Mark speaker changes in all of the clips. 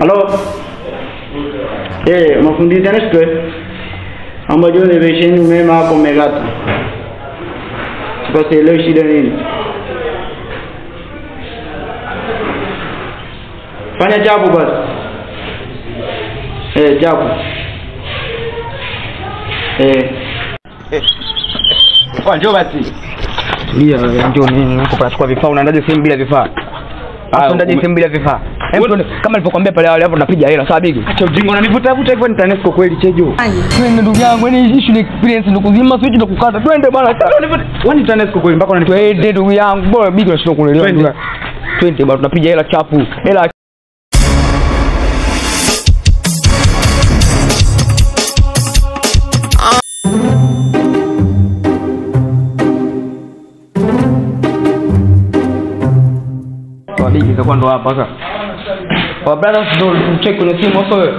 Speaker 1: Halo. Mafundi TANESCO. Ambayo ni version umeme hapo Megata. Basi leo shida nini? Fanya jabu basi. Jabu.
Speaker 2: Kwa njoo basi.
Speaker 1: Ndio, njoo nini? Niko kwa vifaa, unaendaje sehemu bila vifaa? Unaendaje sehemu bila vifaa? Kama nilipokuambia pale hapo tunapiga hela, sawa bigi? Acha ujinga unanivuta hivyo ni TANESCO kweli chejo. Twende ndugu yangu, ni issue experience ndio kuzima switch ndio kukata. Twende bwana. Wani TANESCO kweli mpaka unanivuta. Twende ndugu yangu, bora bigi unashindwa kunielewa. Twende bwana, tunapiga hela chapu. Hela bigi za kwando hapa sasa. Wa brothers ndo check kwenye simu hapo wewe.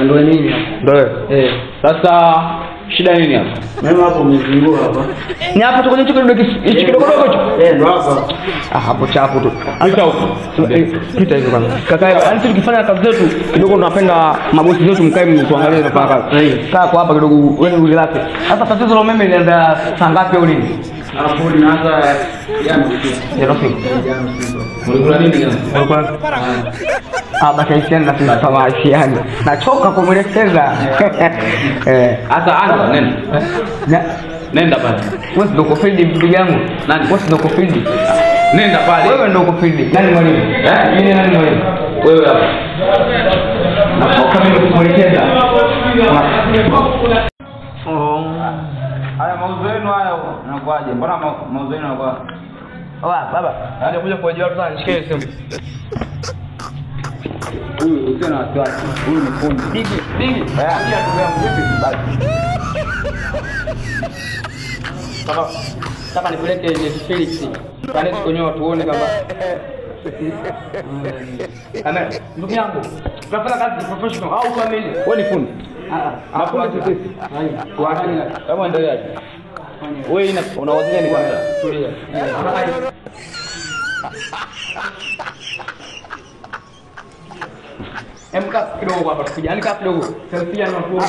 Speaker 1: Ndio nini hapo? Ndio.
Speaker 2: Sasa shida nini hapa?
Speaker 1: Mimi hapo umezungua hapa.
Speaker 2: Ni hapo tu kwenye kidogo kidogo hicho.
Speaker 1: Ndio hapo.
Speaker 2: Hapo chapo tu. Pita huko. Pita hizo kwanza. Kaka, yani tukifanya kazi zetu kidogo tunapenda mabosi zetu mkae mtuangalie na paka. Kaa kwa hapa kidogo wewe relax. Sasa tatizo la umeme linaenda saa ngapi au nini?
Speaker 1: Hapo linaanza jana usiku.
Speaker 2: Ulikula nini jana?
Speaker 1: Bakaisiana na tunasawashiana. Nachoka kumwelekeza.
Speaker 2: Sasa anza nenda. Nenda pale.
Speaker 1: Wewe ndio kufidi ndugu yangu.
Speaker 2: Nani?
Speaker 1: Wewe ndio kufidi.
Speaker 2: Nenda pale.
Speaker 1: Wewe ndio kufidi. Nani mwalimu? Mimi nani mwalimu?
Speaker 2: Wewe hapa.
Speaker 1: Nachoka mimi kumwelekeza.
Speaker 2: Haya mauzo yenu hayo yanakuaje? Mbona mauzo yenu yanakuwa?
Speaker 1: Baba, anakuja kwa jibu sana, nishike simu.
Speaker 2: Huyu usiwe na wasiwasi. Huyu ni fundi.
Speaker 1: Bigi.
Speaker 2: Pia ndugu yangu vipi basi?
Speaker 1: Sasa nipeleke Netflix. TANESCO nyoa tuone kama ndugu yangu, tunafanya kazi professional au family.
Speaker 2: Wewe ni fundi?
Speaker 1: Mafundi sisi.
Speaker 2: Tuachane. Kama endelea. Wewe unawazia ni kwanza.
Speaker 1: Tulia. Emka kidogo hapa tukijani kaa kidogo. Selfie na mtu.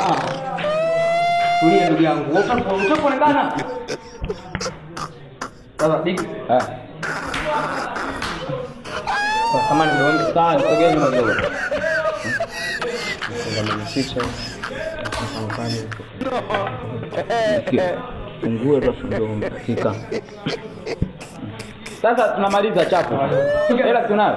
Speaker 1: Tulia ndugu yangu. Utakuonekana. Sasa big. Kama ni ndio sana sogea nyuma kidogo. Kama ni picha. Fungue rafu ndio hakika.
Speaker 2: Sasa tunamaliza chapo. Hela tunayo.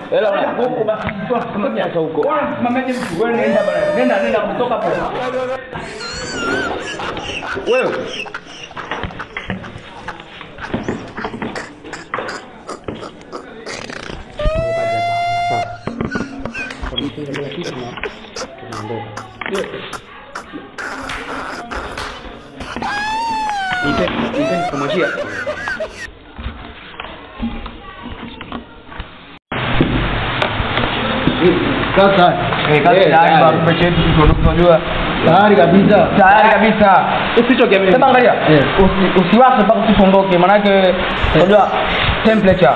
Speaker 2: Hela huko basi tusimamia hata huko.
Speaker 1: Mamaje mtu wewe nenda bana. Nenda kutoka hapo.
Speaker 2: Wewe.
Speaker 1: Nipe kumwachia.
Speaker 2: Sasa
Speaker 1: tayari pekee tunajua
Speaker 2: tayari kabisa.
Speaker 1: Usitoke mimi. Sasa angalia. Usiwache mpaka tuondoke maana yake unajua temperature.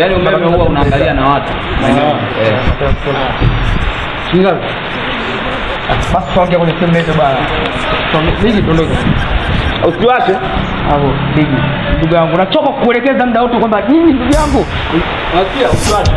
Speaker 2: Yaani umeme huwa unaangalia na watu.
Speaker 1: Singa. Basi tuongee kwenye simu yetu bana. Bigi tuondoke.
Speaker 2: Usiwache
Speaker 1: hapo bigi. Ndugu yangu nachoka kukuelekeza muda wote kwamba nini ndugu yangu.
Speaker 2: Nasikia usiwache.